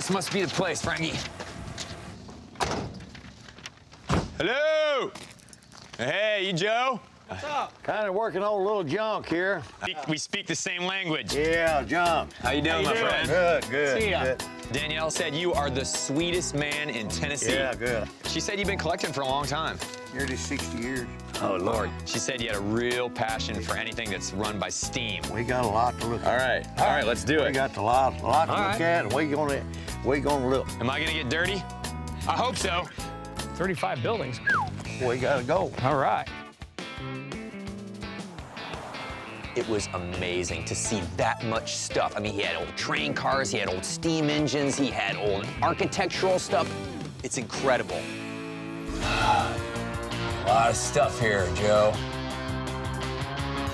This must be the place, Frankie. Hello! Hey, you Joe? What's up? Kind of working on a little junk here. We speak the same language. Yeah, junk. How you doing, my friend? Good. See ya. Good. Danielle said you are the sweetest man in Tennessee. Yeah, good. She said you've been collecting for a long time. Nearly 60 years. Oh, Lord. She said you had a real passion for anything that's run by steam. We got a lot to look at. All right, let's do We it. got a lot to look right. at, and we gonna look. Am I gonna get dirty? I hope so. 35 buildings. We gotta go. All right. It was amazing to see that much stuff. I mean, he had old train cars, he had old steam engines, he had old architectural stuff. It's incredible. A lot of stuff here, Joe.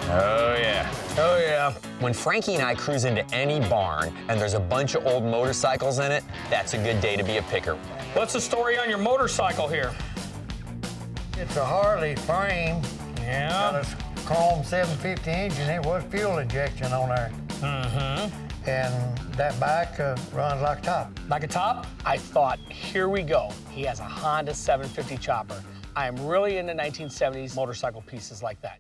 Oh, yeah. Oh, yeah. When Frankie and I cruise into any barn and there's a bunch of old motorcycles in it, that's a good day to be a picker. What's the story on your motorcycle here? It's a Harley frame. Got Yeah. a chrome 750 engine. It was fuel injection on there. Mm-hmm. And that bike runs like a top. Like a top? I thought, here we go. He has a Honda 750 chopper. I am really into 1970s motorcycle pieces like that.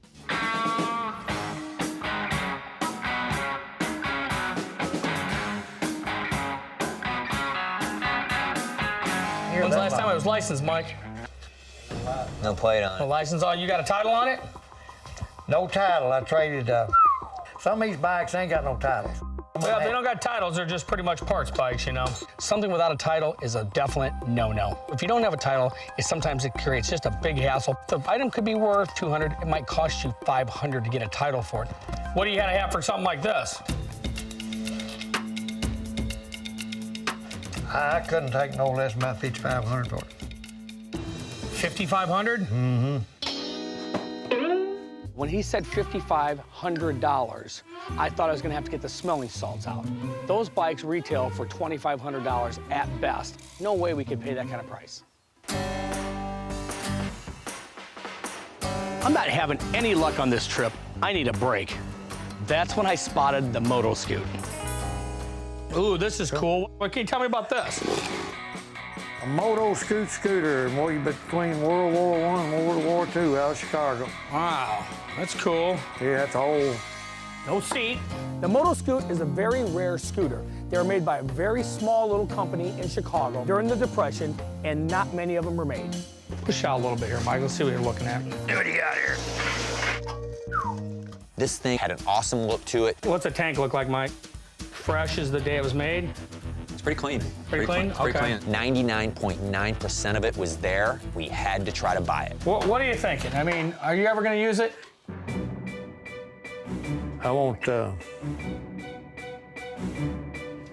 When's the last time it was licensed, Mike? No plate on The license on, you got a title on it? No title. I traded. Some of these bikes ain't got no titles. Well, they don't got titles, they're just pretty much parts bikes, you know. Something without a title is a definite no-no. If you don't have a title, sometimes it creates just a big hassle. The item could be worth $200, it might cost you $500 to get a title for it. What do you gotta have for something like this? I couldn't take no less than about $5,500 for it. $5,500? When he said $5,500, I thought I was gonna have to get the smelling salts out. Those bikes retail for $2,500 at best. No way we could pay that kind of price. I'm not having any luck on this trip. I need a break. That's when I spotted the Moto Scoot. Ooh, this is cool. What can you tell me about this? A Moto Scoot scooter between World War I and World War II out of Chicago. Wow, that's cool. Yeah, that's a whole. No seat. The Moto Scoot is a very rare scooter. They were made by a very small little company in Chicago during the Depression, and not many of them were made. Push out a little bit here, Mike. Let's see what you're looking at. What do you got here? This thing had an awesome look to it. What's the tank look like, Mike? Fresh as the day it was made? It's pretty clean. Pretty clean? Pretty Okay. clean. 99.9% of it was there. We had to try to buy it. What are you thinking? I mean, are you ever gonna use it? I won't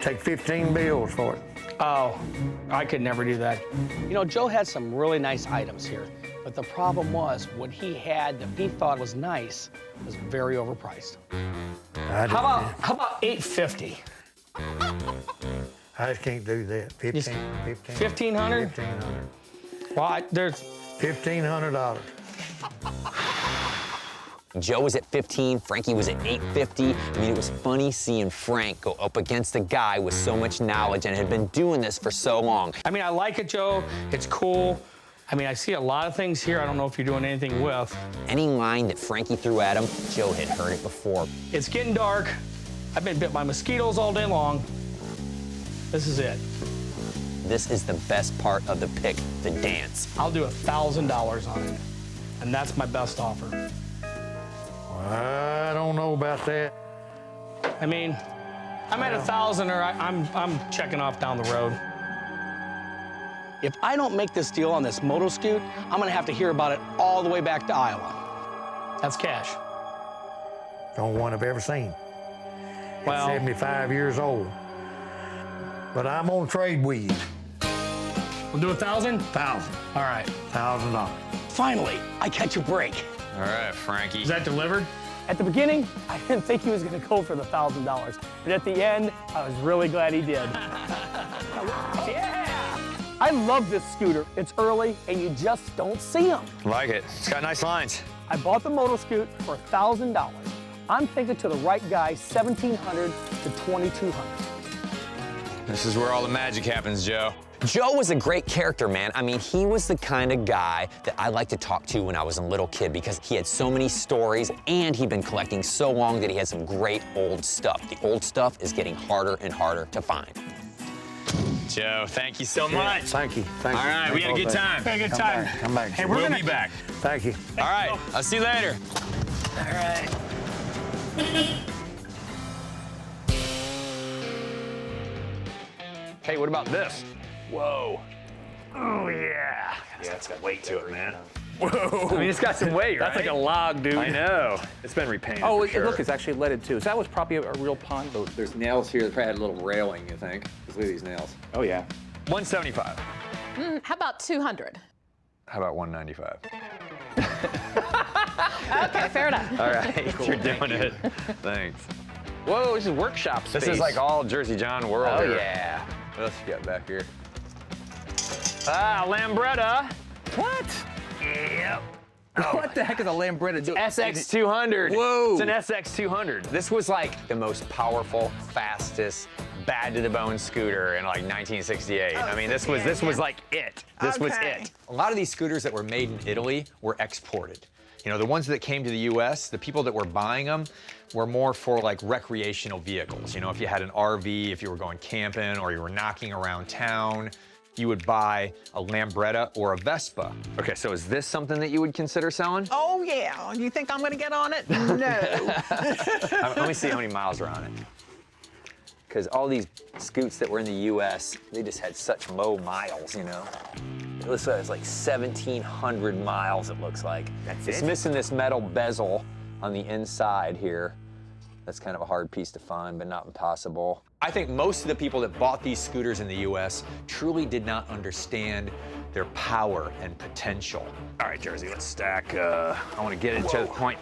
take 15 bills for it. Oh, I could never do that. You know, Joe had some really nice items here, but the problem was what he had that he thought was nice was very overpriced. How about $850? I just can't do that. 15. $1,500? $1,500. Well, there's $1,500. Joe was at 15, Frankie was at 850. I mean, it was funny seeing Frank go up against a guy with so much knowledge and had been doing this for so long. I mean, I like it, Joe. It's cool. I mean, I see a lot of things here I don't know if you're doing anything with. Any line that Frankie threw at him, Joe had heard it before. It's getting dark. I've been bit by mosquitoes all day long. This is it. This is the best part of the pick, the dance. I'll do $1,000 on it, and that's my best offer. I don't know about that. I mean, I'm at 1,000 or I'm checking off down the road. If I don't make this deal on this Moto Scoot, I'm gonna have to hear about it all the way back to Iowa. That's cash. Don't one I've ever seen. Well, 75 years old. But I'm on trade with you. we'll do 1,000? 1,000. All right. $1,000. Finally, I catch a break. All right, Frankie. Is that delivered? At the beginning, I didn't think he was gonna go for the $1,000, but at the end, I was really glad he did. Yeah! I love this scooter. It's early, and you just don't see them. Like it. It's got nice lines. I bought the Moto Scoot for $1,000. I'm thinking to the right guy, $1,700 to $2,200. This is where all the magic happens, Joe. Joe was a great character, man. I mean, he was the kind of guy that I liked to talk to when I was a little kid because he had so many stories and he'd been collecting so long that he had some great old stuff. The old stuff is getting harder and harder to find. Joe, thank you so much. Thank you. Thank All you. right, we had a good time. Had a good time. Come back. Hey, We'll be back. Thank you. All right, I'll see you later. All right. Hey, what about this? Whoa. Oh, yeah. Yeah, it's got weight to it, man. Whoa. I mean, it's got some weight, right? That's like a log, dude. I know. It's been repainted. Oh, for sure. look, it's actually leaded too. So that was probably a real pond. There's nails here that probably had a little railing, you think? Because look at these nails. Oh, yeah. 175. How about 200? How about 195? Okay, fair enough. All right, you're doing it. Thanks. Whoa, this is workshop space. This is like all Jersey John world Oh, here. yeah. What else you got back here? Ah, Lambretta. What? Yep. What the heck is a Lambretta doing? SX200. Whoa. It's an SX200. This was like the most powerful, fastest, bad to the bone scooter in like 1968. I mean, this was like it. This was it. A lot of these scooters that were made in Italy were exported. You know, the ones that came to the US, the people that were buying them were more for like recreational vehicles. You know, if you had an RV, if you were going camping or you were knocking around town, you would buy a Lambretta or a Vespa. Okay, so is this something that you would consider selling? Oh, yeah. You think I'm going to get on it? No. Let me see how many miles are on it. Because all these scoots that were in the US, they just had such low miles, you know? It looks like it's like 1,700 miles, it looks like. It's missing this metal bezel on the inside here. That's kind of a hard piece to find, but not impossible. I think most of the people that bought these scooters in the US truly did not understand their power and potential. All right, Jersey, let's stack. I want to get it to the point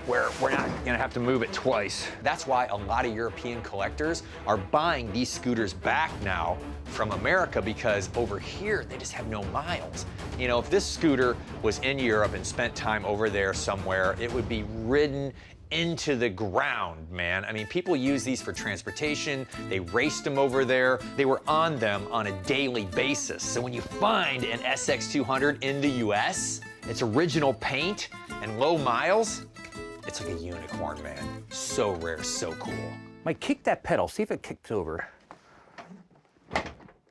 where we're not gonna have to move it twice. That's why a lot of European collectors are buying these scooters back now from America because over here, they just have no miles. You know, if this scooter was in Europe and spent time over there somewhere, it would be ridden into the ground, man. I mean, people use these for transportation. They raced them over there. They were on them on a daily basis. So when you find an SX200 in the US, its original paint and low miles, it's like a unicorn, man. So rare, so cool. Mike, kick that pedal. See if it kicks over.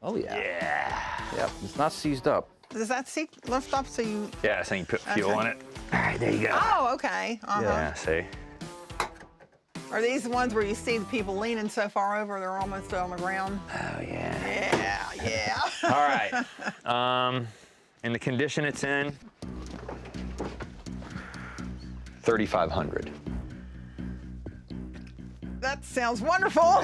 Oh, yeah. Yeah. Yep, it's not seized up. Does that seat lift up so you... Yeah, so you put fuel Okay. on it. All right, there you go. Oh, okay. Uh-huh. Yeah, see? Are these the ones where you see the people leaning so far over they're almost on the ground? Oh, yeah. Yeah, yeah. All right. In the condition it's in, 3,500. That sounds wonderful.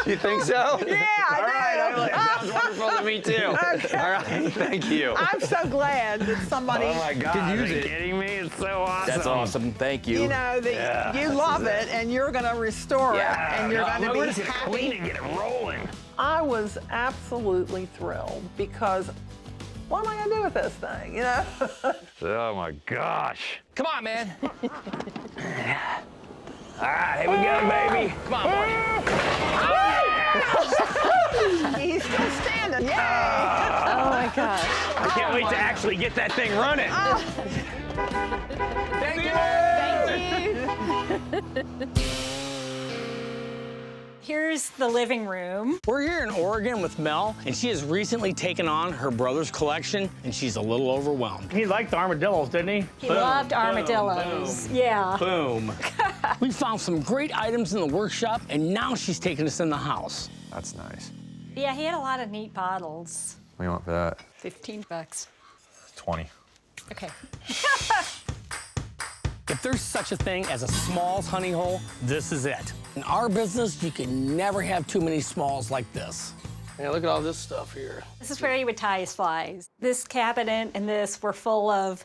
You think so? Yeah, I do. That sounds wonderful to me too. Okay. All right, thank you. I'm so glad that somebody, Oh my God, Can use are you it. kidding me? It's so awesome. That's awesome. Thank you. you know, that you love it and you're going to restore it and you're going to we're be just gonna clean happy. and get it rolling. I was absolutely thrilled because what am I going to do with this thing, you know? Oh my gosh. Come on, man. All right, here we go, baby. Come on, boy. He's still standing. Yay! Oh my gosh. I can't wait to actually get that thing running. Thank you. Here's the living room. We're here in Oregon with Mel, and she has recently taken on her brother's collection, and she's a little overwhelmed. He liked the armadillos, didn't he? He loved armadillos. Yeah. Boom. We found some great items in the workshop, and now she's taking us in the house. That's nice. Yeah, he had a lot of neat bottles. What do you want for that? $15. 20. Okay. If there's such a thing as a Smalls honey hole, this is it. In our business, you can never have too many Smalls like this. Yeah, look at all this stuff here. This is where he would tie his flies. This cabinet and this were full of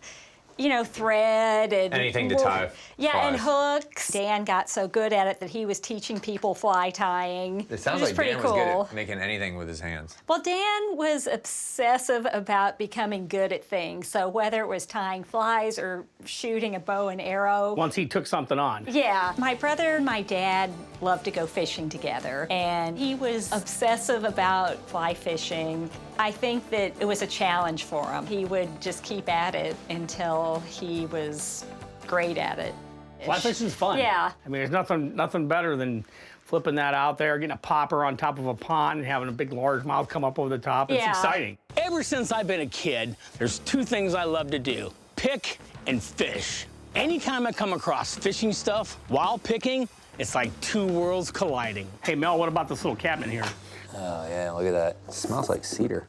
you know, thread and Anything to tie Yeah, and flies. hooks. Dan got so good at it that he was teaching people fly tying. It sounds which is like pretty Dan cool. was good at making anything with his hands. Well, Dan was obsessive about becoming good at things. So whether it was tying flies or shooting a bow and arrow. Once he took something on. Yeah, my brother and my dad loved to go fishing together, and he was obsessive about fly fishing. I think that it was a challenge for him. He would just keep at it until he was great at it. Fly fishing's fun. Yeah. I mean, there's nothing better than flipping that out there, getting a popper on top of a pond, and having a big largemouth come up over the top. It's Yeah. exciting. Ever since I've been a kid, there's two things I love to do: pick and fish. Anytime I come across fishing stuff while picking, it's like two worlds colliding. Hey, Mel, what about this little cabinet here? Oh, yeah, look at that. It smells like cedar.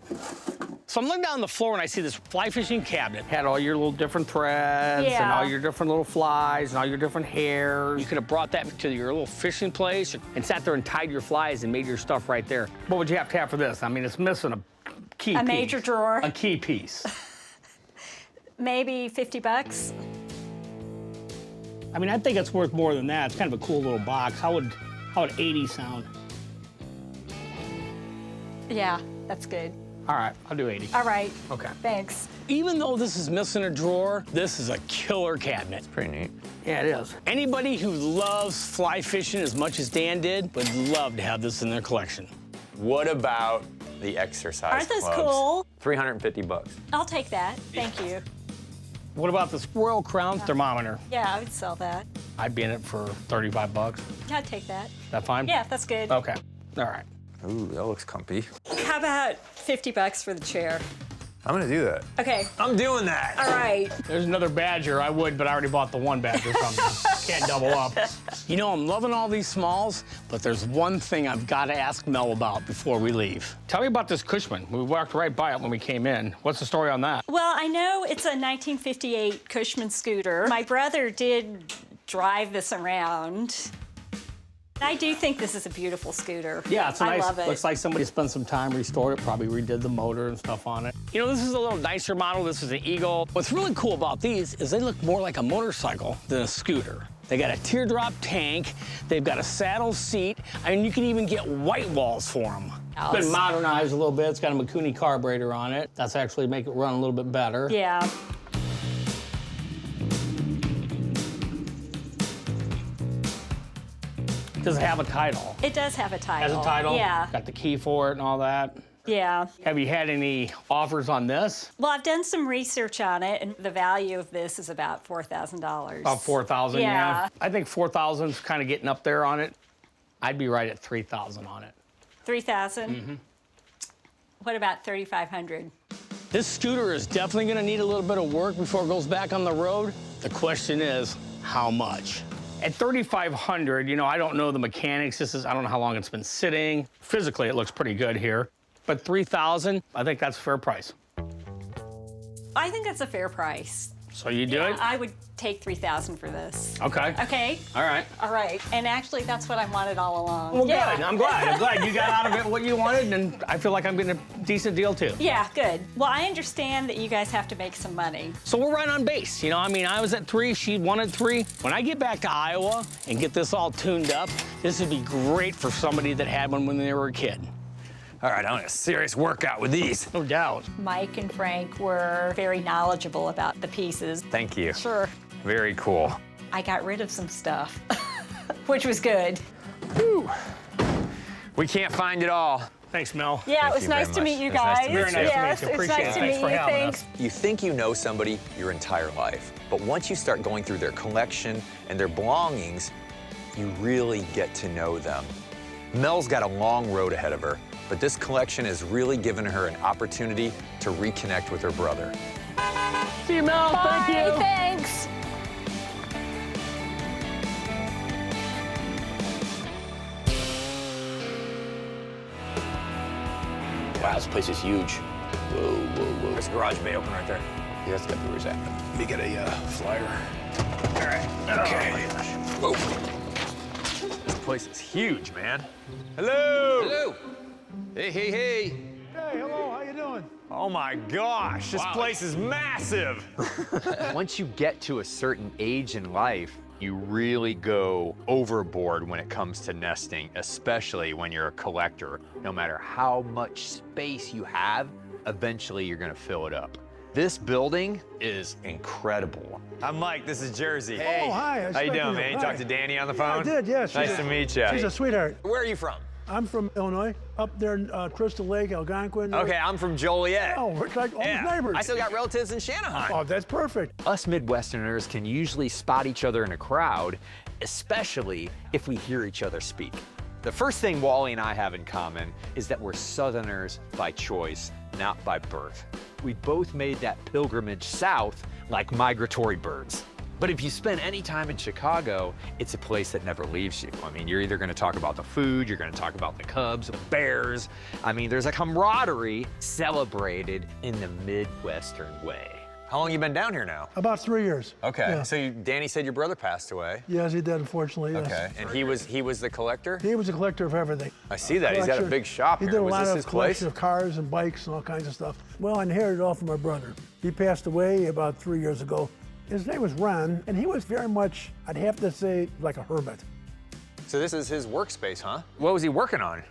So I'm looking down the floor and I see this fly fishing cabinet. Had all your little different threads and Yeah. all your different little flies and all your different hairs. You could have brought that to your little fishing place and sat there and tied your flies and made your stuff right there. What would you have to have for this? I mean, it's missing a key piece. A major drawer. A key piece. Maybe $50. I mean, I think it's worth more than that. It's kind of a cool little box. How would 80 sound? Yeah, that's good. All right, I'll do 80. All right. Okay. Thanks. Even though this is missing a drawer, this is a killer cabinet. Pretty neat. Yeah, it is. Anybody who loves fly fishing as much as Dan did would love to have this in their collection. What about the exercise Aren't those clubs? cool? $350. I'll take that. Thank you. What about this Royal Crown thermometer? Yeah, I would sell that. I'd be in it for 35 bucks. I'd take that. That fine? Yeah, that's good. Okay. All right. Ooh, that looks comfy. How about $50 for the chair? I'm gonna do that. Okay. I'm doing that. All right. There's another Badger. I would, but I already bought the one Badger from you. Can't double up. You know, I'm loving all these smalls, but there's one thing I've got to ask Mel about before we leave. Tell me about this Cushman. We walked right by it when we came in. What's the story on that? Well, I know it's a 1958 Cushman scooter. My brother did drive this around. I do think this is a beautiful scooter. Yeah, it's a nice, I love it. looks like somebody spent some time, restored it, probably redid the motor and stuff on it. You know, this is a little nicer model. This is an Eagle. What's really cool about these is they look more like a motorcycle than a scooter. They got a teardrop tank. They've got a saddle seat. I mean, you can even get white walls for them. It's been modernized a little bit. It's got a Mikuni carburetor on it. That's actually make it run a little bit better. Yeah. Does it have a title? It does have a title. Has a title? Yeah. Got the key for it and all that? Yeah. Have you had any offers on this? Well, I've done some research on it, and the value of this is about $4,000. About 4,000, Yeah. I think 4,000 is kind of getting up there on it. I'd be right at 3,000 on it. 3,000? Mm-hmm. What about 3,500? This scooter is definitely going to need a little bit of work before it goes back on the road. The question is, how much? At 3,500, you know, I don't know the mechanics. I don't know how long it's been sitting. Physically, it looks pretty good here. But 3,000, I think that's a fair price. I think that's a fair price. So you do it? I would take 3,000 for this. Okay. Okay? All right. All right. And actually, that's what I wanted all along. Well, yeah. good. I'm glad you got out of it what you wanted, and I feel like I'm getting a decent deal, too. Yeah, good. Well, I understand that you guys have to make some money. So we're right on base. You know, I mean, I was at 3, she wanted 3. When I get back to Iowa and get this all tuned up, this would be great for somebody that had one when they were a kid. All right, I'm on a serious workout with these. No doubt. Mike and Frank were very knowledgeable about the pieces. Thank you. Sure. Very cool. I got rid of some stuff, which was good. Whew. We can't find it all. Thanks, Mel. Yeah, Thank it was you very nice to much. meet you It was nice guys. to meet you. Very nice to meet yes, you. it's Appreciate nice it. to meet Thanks for you. having Thanks. us. You think you know somebody your entire life, but once you start going through their collection and their belongings, you really get to know them. Mel's got a long road ahead of her, but this collection has really given her an opportunity to reconnect with her brother. See you, Mel. Bye, Thank you. thanks. Wow, this place is huge. Whoa, whoa, whoa. There's a garage bay open right there. Yeah, that's got to be where he's at. Let me get a flyer. All right. Okay. Whoa. This place is huge, man. Hello. Hello. Hey, hey, hey. Hey, hello, how you doing? Oh my gosh, this place is massive. Once you get to a certain age in life, you really go overboard when it comes to nesting, especially when you're a collector. No matter how much space you have, eventually you're gonna fill it up. This building is incredible. I'm Mike, this is Jersey. Hey. Oh, hi. How you doing, man? You Hi. talked to Danny on the phone? I did, yes. Nice to meet you. She's a sweetheart. Where are you from? I'm from Illinois, up there in Crystal Lake, Algonquin. Okay, I'm from Joliet. Oh, we're like all neighbors. I still got relatives in Shanahan. Oh, that's perfect. Us Midwesterners can usually spot each other in a crowd, especially if we hear each other speak. The first thing Wally and I have in common is that we're Southerners by choice, not by birth. We both made that pilgrimage south like migratory birds. But if you spend any time in Chicago, it's a place that never leaves you. I mean, you're either gonna talk about the food, you're gonna talk about the Cubs, the Bears. I mean, there's a camaraderie celebrated in the Midwestern way. How long you been down here now? About 3 years. Okay, Yeah. so Danny said your brother passed away. Yes, he did, unfortunately. Yes. Okay, and he was the collector? He was a collector of everything. I see that, he's got a big shop He here. did a Was lot this of his collection place? of cars and bikes and all kinds of stuff. Well, I inherited it all from my brother. He passed away about 3 years ago. His name was Ron, and he was very much, I'd have to say, like a hermit. So this is his workspace, huh? What was he working on?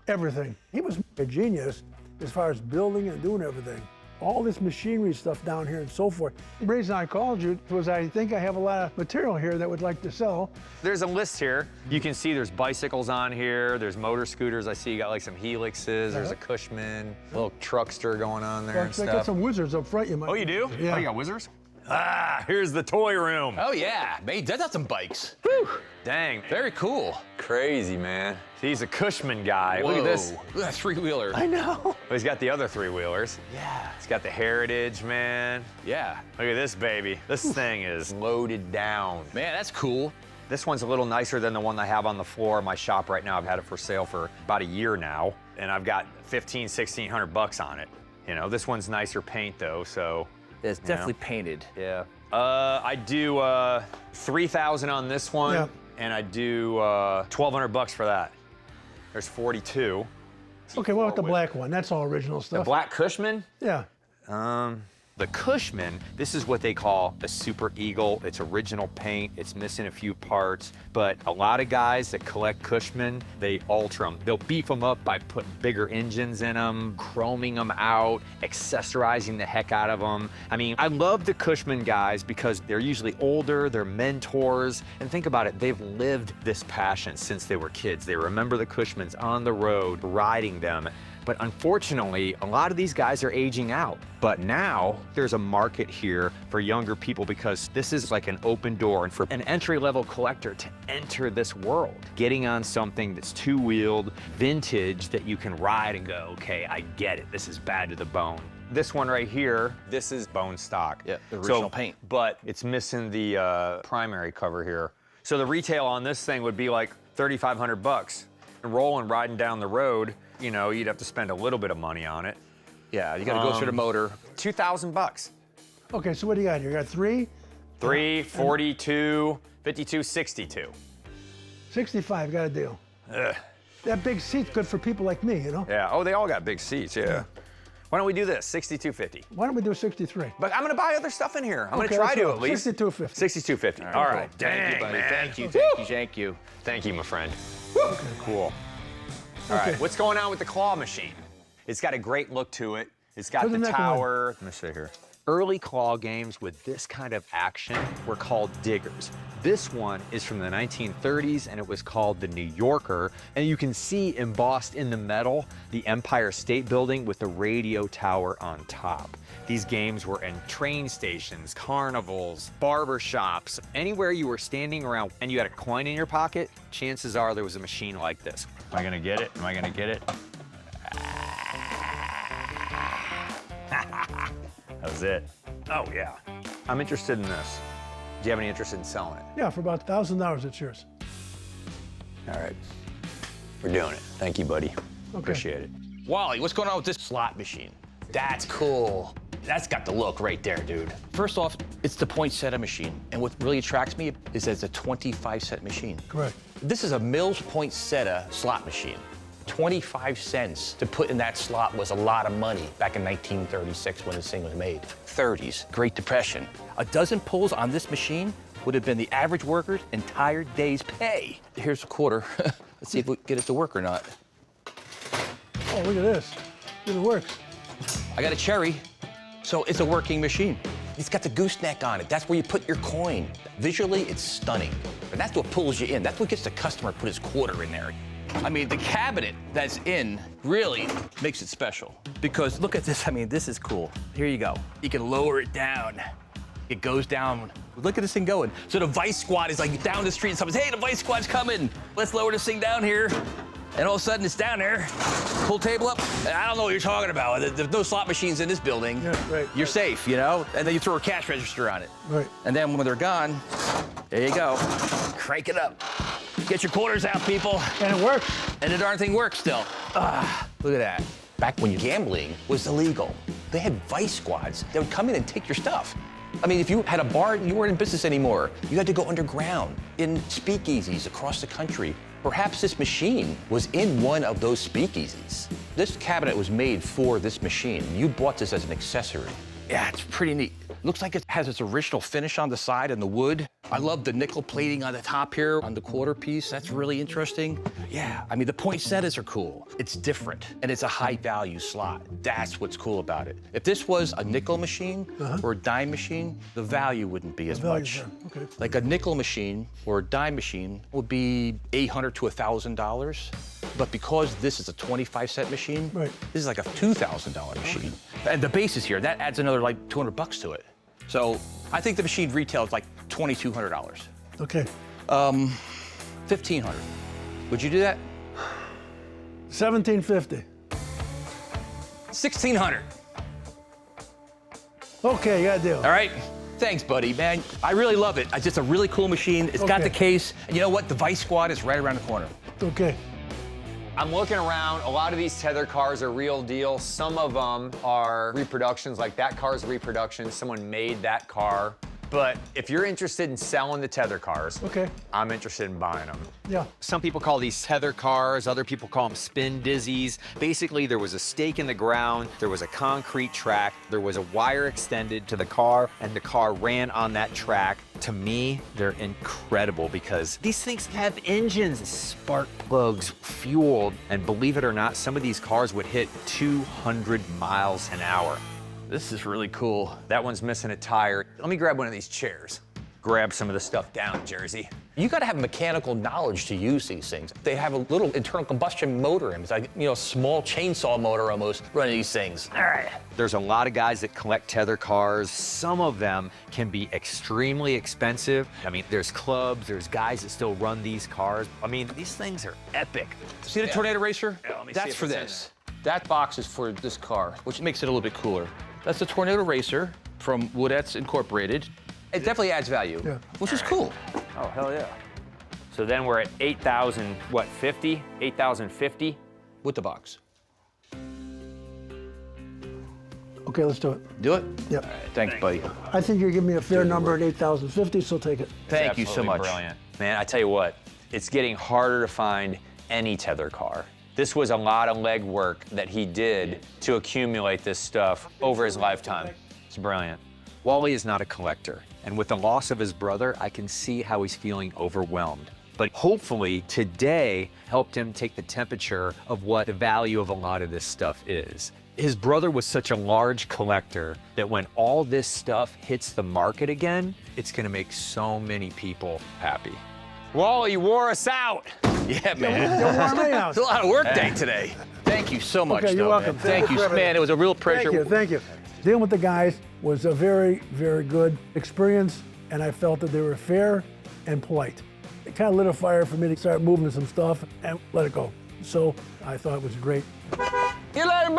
Everything. He was a genius as far as building and doing everything. All this machinery stuff down here and so forth. The reason I called you was I think I have a lot of material here that would like to sell. There's a list here. You can see there's bicycles on here, there's motor scooters. I see you got like some Helixes, there's a Cushman, a little truckster going on there and I got stuff. some wizards up front you might. Oh, you do? Yeah. Oh, you got Wizards? Ah, here's the toy room. Oh yeah, man, that's got some bikes. Whew. Dang. Very cool. Crazy, man. He's a Cushman guy. Look at this. Look at that three-wheeler. I know. Oh, he's got the other three-wheelers. Yeah. He's got the Heritage, man. Yeah. Look at this baby. This thing is loaded down. Man, that's cool. This one's a little nicer than the one I have on the floor in my shop right now. I've had it for sale for about a year now, and I've got $1,500-1,600 on it. You know, this one's nicer paint though, so. It's definitely painted. Yeah. I do $3,000 on this one, Yeah. and I do $1,200 for that. There's 42. Okay, what about the black one? That's all original The stuff. black Cushman? Yeah. The Cushman, this is what they call a Super Eagle. It's original paint, it's missing a few parts, but a lot of guys that collect Cushman, they alter them. They'll beef them up by putting bigger engines in them, chroming them out, accessorizing the heck out of them. I mean, I love the Cushman guys because they're usually older, they're mentors, and think about it, they've lived this passion since they were kids. They remember the Cushmans on the road, riding them. But unfortunately, a lot of these guys are aging out. But now there's a market here for younger people because this is like an open door and for an entry-level collector to enter this world. Getting on something that's two-wheeled, vintage, that you can ride and go, okay, I get it, this is bad to the bone. This one right here, this is bone stock. Yeah, the original paint. But it's missing the primary cover here. So the retail on this thing would be like $3,500. And rolling, riding down the road, you know, you'd have to spend a little bit of money on it. Yeah, you gotta go through the motor. $2,000. Okay, so what do you got here? You got 3? 3, 42, 52, 62. 65, got a deal. Ugh. That big seat's good for people like me, you know? Yeah, oh, they all got big seats, yeah. Why don't we do this, 62.50? Why don't we do 63? But I'm gonna buy other stuff in here. I'm Okay, gonna try let's to go. at least. 62.50. 62.50. All right. Thank you, Dang, buddy. man. Thank you, thank you, thank you. Thank you, my friend. Okay. Cool. All right, what's going on with the claw machine? It's got a great look to it. It's got Put the the neck on. tower. Let me see here. Early claw games with this kind of action were called diggers. This one is from the 1930s and it was called the New Yorker. And you can see embossed in the metal the Empire State Building with the radio tower on top. These games were in train stations, carnivals, barber shops, anywhere you were standing around and you had a coin in your pocket, chances are there was a machine like this. Am I gonna get it? Am I gonna get it? That was it. Oh, yeah. I'm interested in this. Do you have any interest in selling it? Yeah, for about $1,000 it's yours. All right. We're doing it. Thank you, buddy. Okay. Appreciate it. Wally, what's going on with this slot machine? That's cool. That's got the look right there, dude. First off, it's the poinsettia machine. And what really attracts me is that it's a 25-cent machine. Correct. This is a Mills poinsettia slot machine. 25 cents to put in that slot was a lot of money back in 1936 when this thing was made. 30s, Great Depression. A dozen pulls on this machine would have been the average worker's entire day's pay. Here's a quarter. Let's see if we can get it to work or not. Oh, look at this. It works. I got a cherry. So it's a working machine. It's got the gooseneck on it. That's where you put your coin. Visually, it's stunning. And that's what pulls you in. That's what gets the customer to put his quarter in there. I mean, the cabinet that's in really makes it special. Because look at this. I mean, this is cool. Here you go. You can lower it down. It goes down. Look at this thing going. So the Vice Squad is like down the street and someone's, hey, the Vice Squad's coming. Let's lower this thing down here. And all of a sudden it's down there. Pull table up. And I don't know what you're talking about. There's no slot machines in this building. Yeah, right. You're safe, you know? And then you throw a cash register on it. Right. And then when they're gone, there you go. Crank it up. Get your quarters out, people. And it works. And the darn thing works still. Look at that. Back when gambling was illegal, they had Vice Squads that would come in and take your stuff. I mean, if you had a bar, you weren't in business anymore. You had to go underground in speakeasies across the country. Perhaps this machine was in one of those speakeasies. This cabinet was made for this machine. You bought this as an accessory. Yeah, it's pretty neat. Looks like it has its original finish on the side and the wood. I love the nickel plating on the top here on the quarter piece. That's really interesting. Yeah, I mean, the poinsettias are cool. It's different, and it's a high-value slot. That's what's cool about it. If this was a nickel machine or a dime machine, the value wouldn't be as much. Okay. Like a nickel machine or a dime machine would be $800 to $1,000. But because this is a 25-cent machine, Right. this is like a $2,000 machine. And the base is here. That adds another like $200 to it. So I think the machine retails like $2,200. Okay. $1,500. Would you do that? $1,750. $1,600. Okay, got a deal. All right. Thanks, buddy, man. I really love it. It's just a really cool machine. It's got Okay. the case. And you know what? The Vice Squad is right around the corner. Okay. I'm looking around. A lot of these tether cars are real deal. Some of them are reproductions, like that car's a reproduction. Someone made that car. But if you're interested in selling the tether cars, Okay. I'm interested in buying them. Yeah. Some people call these tether cars, other people call them spin dizzies. Basically, there was a stake in the ground, there was a concrete track, there was a wire extended to the car, and the car ran on that track. To me, they're incredible because these things have engines, spark plugs, fueled, and believe it or not, some of these cars would hit 200 miles an hour. This is really cool. That one's missing a tire. Let me grab one of these chairs. Grab some of the stuff down, Jersey. You got to have mechanical knowledge to use these things. They have a little internal combustion motor in them. It's like, you know, a small chainsaw motor almost running these things. All right. There's a lot of guys that collect tether cars. Some of them can be extremely expensive. I mean, there's clubs, there's guys that still run these cars. I mean, these things are epic. See the Tornado Racer? Yeah, let me see That's if for it's in this. That box is for this car, which makes it a little bit cooler. That's the Tornado Racer from Woodettes Incorporated. It definitely adds value, Yeah. which is cool. Oh, hell yeah. So then we're at 8,000, what, 50? 8,050? With the box. Okay, let's do it. Do it? Yep. Thanks, buddy. I think you're giving me a fair number at 8,050, so take it. Thank you so much. Brilliant. Man, I tell you what, it's getting harder to find any tether car. This was a lot of legwork that he did to accumulate this stuff over his lifetime. It's brilliant. Wally is not a collector, and with the loss of his brother, I can see how he's feeling overwhelmed. But hopefully today helped him take the temperature of what the value of a lot of this stuff is. His brother was such a large collector that when all this stuff hits the market again, it's gonna make so many people happy. Wally wore us out. Yeah, man. You're warm me out. It's a lot of work day today. Thank you so much, Okay, you're though, welcome. man. Thank you, man. It was a real pleasure. Thank you, thank you. Dealing with the guys was a very, very good experience, and I felt that they were fair and polite. It kind of lit a fire for me to start moving some stuff and let it go. So I thought it was great. You later,